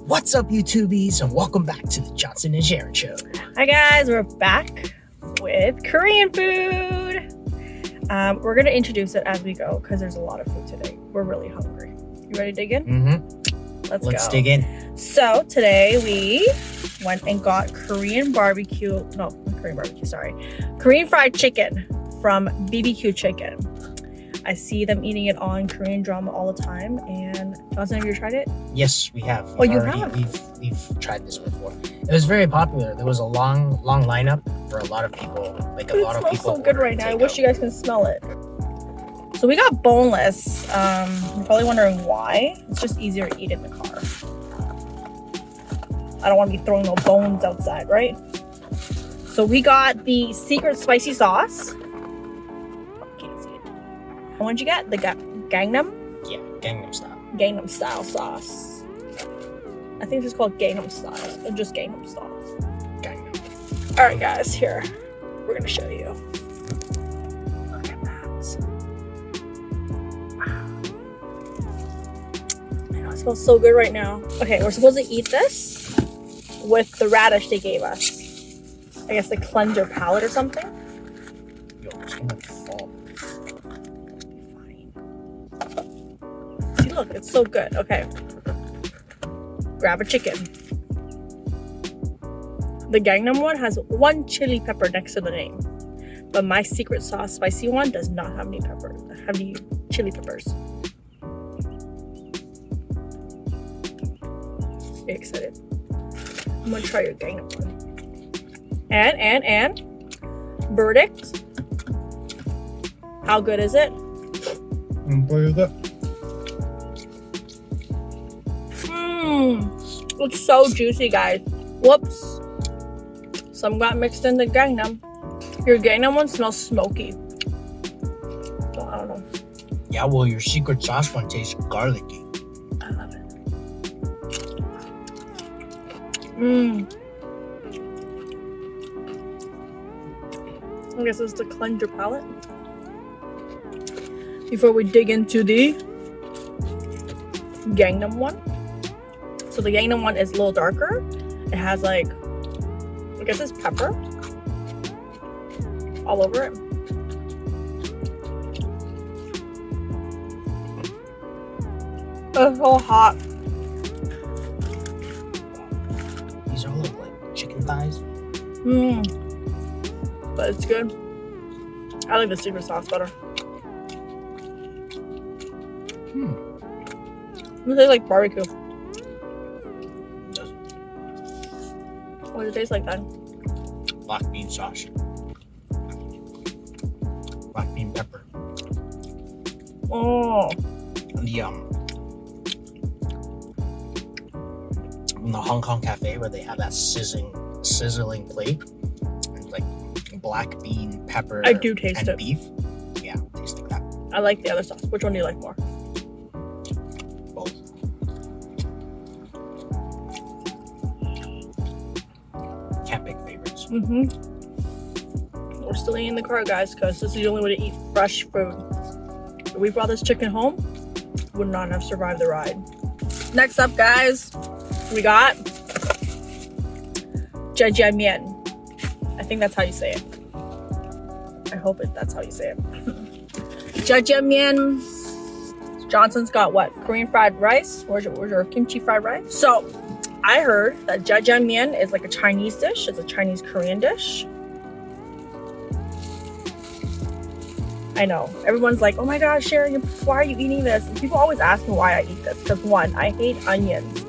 What's up, YouTubies, and welcome back to the Johnson and Sharon Show. Hi guys, we're back with Korean food. We're gonna introduce it as we go because there's a lot of food today. We're really hungry. You ready to dig in? Mm-hmm. Let's go. dig in. So today we went and got Korean fried chicken from BBQ Chicken. I see them eating it on Korean drama all the time. And Johnson, have you tried it? Yes, we have. You have? We've tried this before. It was very popular. There was a long lineup for a lot of people. It smells so good right now. I wish you guys can smell it. So we got boneless. You're probably wondering why. It's just easier to eat in the car. I don't want to be throwing no bones outside, right? So we got the secret spicy sauce. Can't see it. What did you get? The Gangnam? Yeah, Gangnam style. Gangnam style sauce. I think it's just called Gangnam style. Or just Gangnam style. Gangnam. Alright guys, here. We're gonna show you. Look at that. Wow. I know it smells so good right now. Okay, we're supposed to eat this with the radish they gave us. I guess the cleanser palette or something. Yo, it's gonna fall. Fine. See, look, it's so good. Okay. Grab a chicken. The Gangnam one has one chili pepper next to the name, but my secret sauce spicy one does not have any chili peppers. Be excited. I'm gonna try your Gangnam one. And verdict. How good is it? Pretty good. It's so juicy, guys. Whoops. Some got mixed in the Gangnam. Your Gangnam one smells smoky. So, I don't know. Yeah, well, your secret sauce one tastes garlicky. I love it. I guess it's the cleanser palette. Before we dig into the Gangnam one. So the Gangnam one is a little darker. It has I guess it's pepper all over it. It's so hot. These all look like chicken thighs. But it's good. I like the secret sauce better. It tastes like barbecue. What does it taste like then? Black bean sauce. Black bean pepper. Oh. In the Hong Kong cafe where they have that sizzling plate, and like black bean pepper. I do taste and it. Beef. Yeah, tastes like that. I like the other sauce. Which one do you like more? Both. Can't pick favorites. We're still eating in the car, guys, because this is the only way to eat fresh food. If we brought this chicken home, would not have survived the ride. Next up, guys, we got Jja Jang Myun. I think that's how you say it. I hope that's how you say it. Jja Jang Myun. Johnson's got what? Korean fried rice? Where's your kimchi fried rice? So, I heard that Jja Jang Myun is like a Chinese dish. It's a Chinese Korean dish. I know. Everyone's like, oh my gosh, Sharon, why are you eating this? And people always ask me why I eat this. Because one, I hate onions.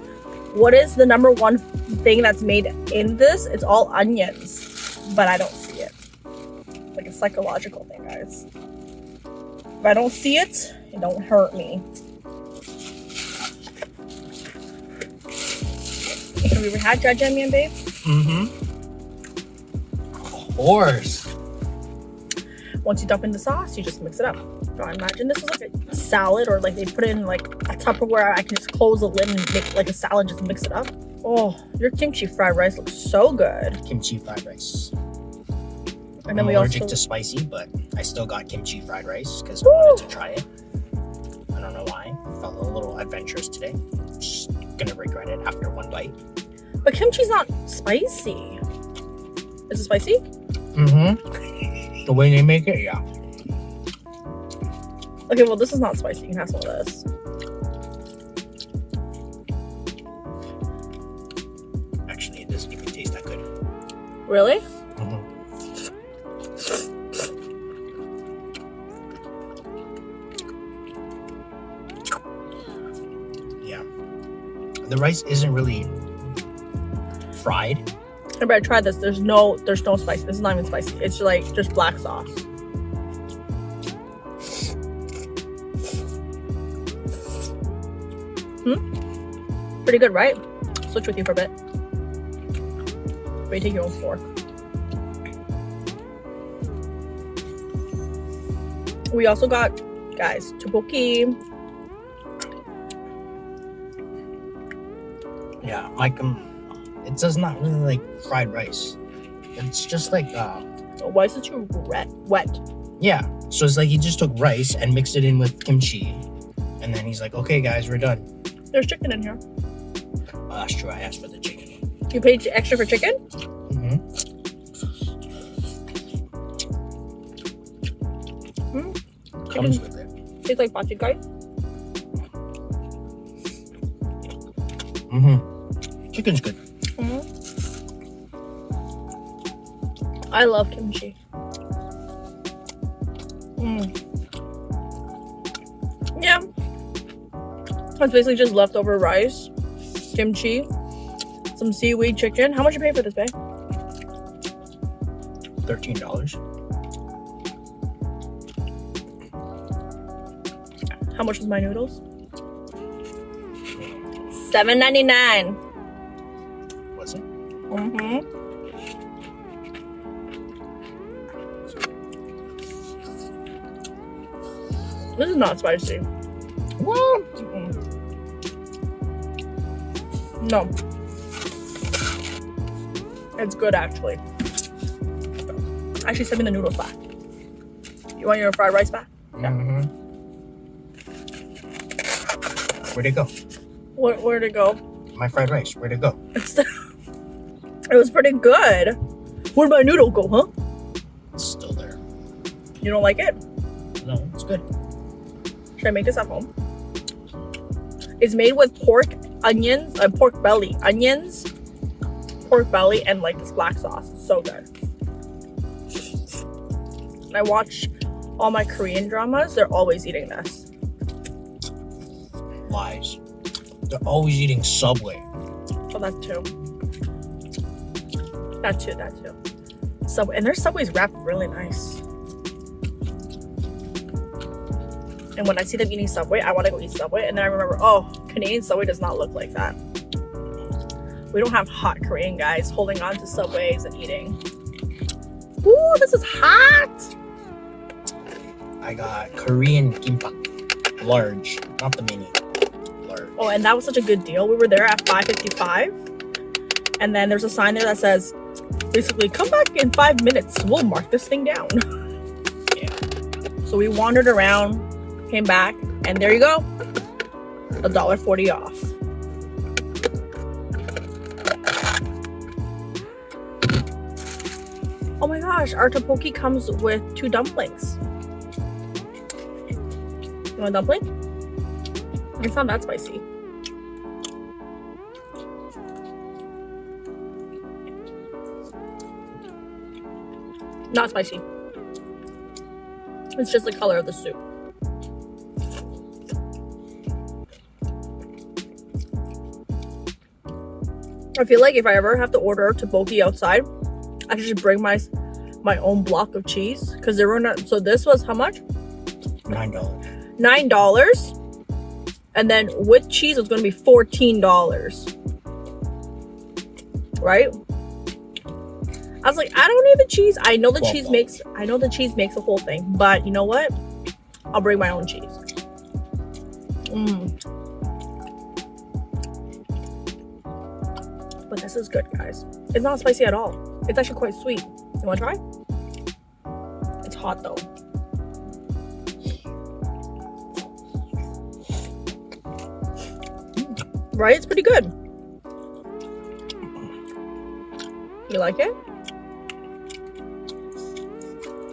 What is the number one thing that's made in this? It's all onions. But I don't see it. It's like a psychological thing, guys. If I don't see it, it don't hurt me. Have you ever had Jja Jang Myun, babe? Of course. Once you dump in the sauce, you just mix it up. So I imagine this is like a salad, or like they put it in like a Tupperware. I can just close the lid and make like a salad, just mix it up. Oh, your kimchi fried rice looks so good. Kimchi fried rice. And then I'm we allergic to spicy, but I still got kimchi fried rice because I wanted to try it. I don't know why. Felt a little adventurous today. Just gonna regret it after one bite. But kimchi's not spicy. Is it spicy? Mm-hmm. The way they make it, yeah. Okay, well, this is not spicy. You can have some of this. Actually, it doesn't even taste that good. Really? Mm-hmm. Yeah. The rice isn't really fried. I better try this. There's no spice. This is not even spicy. It's like just black sauce. Pretty good, right? Switch with you for a bit. But you take your own fork. We also got, guys, Dduk Bokki. Yeah, like it does not really like fried rice. It's just like Why is it too wet? yeah. So it's like he just took rice and mixed it in with kimchi, and then he's like, "Okay, guys, we're done." There's chicken in here. Oh, that's true. I asked for the chicken. You paid extra for chicken? Mm-hmm. Comes with it. Tastes like pachikai. Mm-hmm. Chicken's good. I love kimchi. Yeah. It's basically just leftover rice, kimchi, some seaweed chicken. How much you pay for this, babe? $13. How much was my noodles? $7.99. Was it? This is not spicy. What? No. It's good, actually. Actually, send me the noodles back. You want your fried rice back? Yeah. Mm-hmm. Where'd it go? Where'd it go? My fried rice. Where'd it go? It was pretty good. Where'd my noodle go, huh? It's still there. You don't like it? No, it's good. Should I make this at home? It's made with pork, onions, pork belly, onions, pork belly, and like this black sauce. It's so good. I watch all my Korean dramas. They're always eating this. Lies. They're always eating Subway. Oh, that too. That too. Subway, and their Subway's wrapped really nice. And when I see them eating Subway, I want to go eat Subway. And then I remember, oh, Canadian Subway does not look like that. We don't have hot Korean guys holding on to Subways and eating. Ooh, this is hot! I got Korean Kimbap. Large. Not the mini. Large. Oh, and that was such a good deal. We were there at $5.55. And then there's a sign there that says, basically, come back in 5 minutes. We'll mark this thing down. Yeah. So we wandered around, came back, and there you go. $1.40 off. Oh my gosh, our Dduk Bokki comes with 2 dumplings. You want a dumpling? It's not that spicy. Not spicy. It's just the color of the soup. I feel like if I ever have to order Dduk Bokki outside, I should just bring my own block of cheese, because there were not. So this was how much? $9. $9, and then with cheese it was going to be $14. Right? I was like, I don't need the cheese. I know the cheese makes. I know the cheese makes the whole thing, but you know what? I'll bring my own cheese. But this is good, guys. It's not spicy at all. It's actually quite sweet. You want to try? It's hot though. Right? It's pretty good. You like it?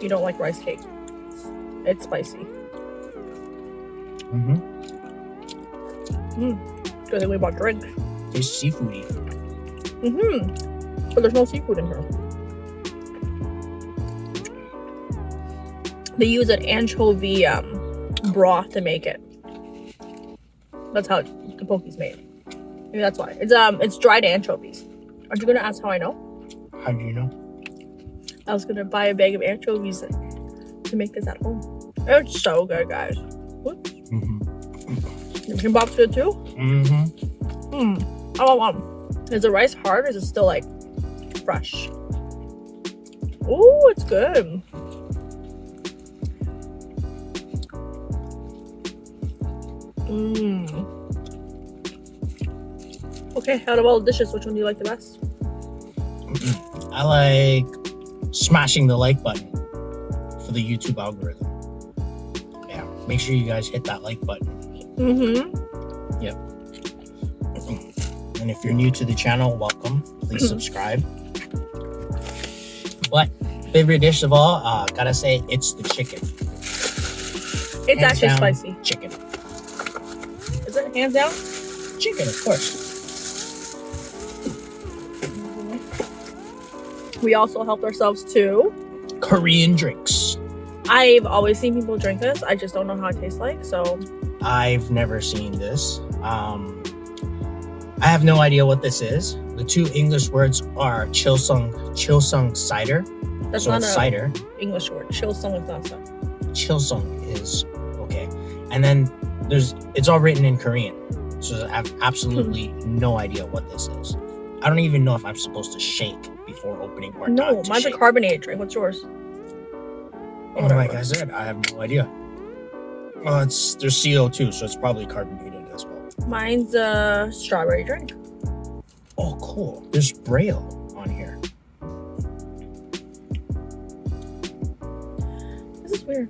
You don't like rice cake. It's spicy. Good thing we bought drink. It's seafoody. But there's no seafood in here. They use an anchovy broth to make it. That's how the poke's made. Maybe that's why. It's dried anchovies. Aren't you gonna ask how I know? How do you know? I was gonna buy a bag of anchovies to make this at home. It's so good, guys. Your kimbap's good too? I want one. Is the rice hard or is it still like fresh? Ooh, it's good. Okay, out of all the dishes, which one do you like the best? I like smashing the like button for the YouTube algorithm. Yeah, make sure you guys hit that like button. Yep. And if you're new to the channel, welcome. Please subscribe. But favorite dish of all, gotta say, it's the chicken. It's Hands actually down, spicy. Chicken. Is it hands down? Chicken, of course. We also helped ourselves to Korean drinks. I've always seen people drink this. I just don't know how it tastes like. So I've never seen this. I have no idea what this is. The two English words are Chilsung cider. that's So not it's a cider. English word. Chilsung is not stuff. Chilsung is okay. And then it's all written in Korean. So I have absolutely no idea what this is. I don't even know if I'm supposed to shake before opening or No, not to mine's shake. a carbonated drink. What's yours? Like I said, I have no idea. Well, there's CO2, so it's probably carbonated as well. Mine's a strawberry drink. Oh, cool. There's Braille on here. This is weird.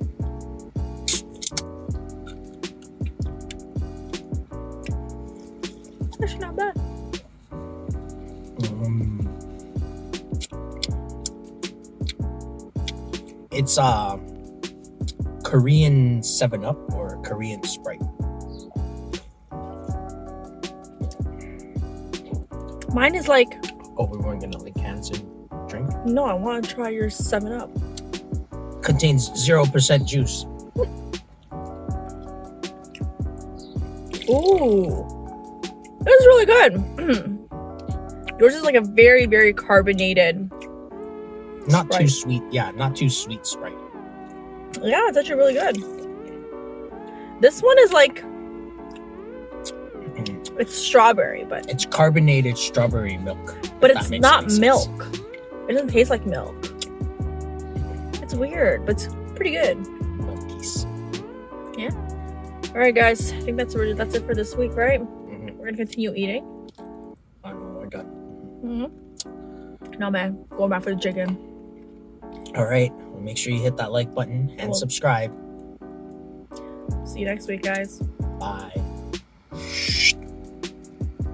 It's actually not bad. It's Korean 7-Up or Korean Sprite. Mine is like, Oh, we weren't gonna link hands and drink. no, I want to try your 7-Up. Contains 0% juice. Ooh. This is really good. Yours is like a very, very carbonated. Not Sprite. too sweet. Yeah, not too sweet Sprite. Yeah, it's actually really good. This one is like, it's strawberry, but It's carbonated strawberry milk. but if it's that makes not any sense. milk. It doesn't taste like milk. It's weird, but it's pretty good. Milkis. All right, guys. I think that's it for this week, right? We're gonna continue eating. I don't know, we're done. No, man, going back for the chicken. All right. Well, make sure you hit that like button and Cool. subscribe. See you next week, guys. Bye.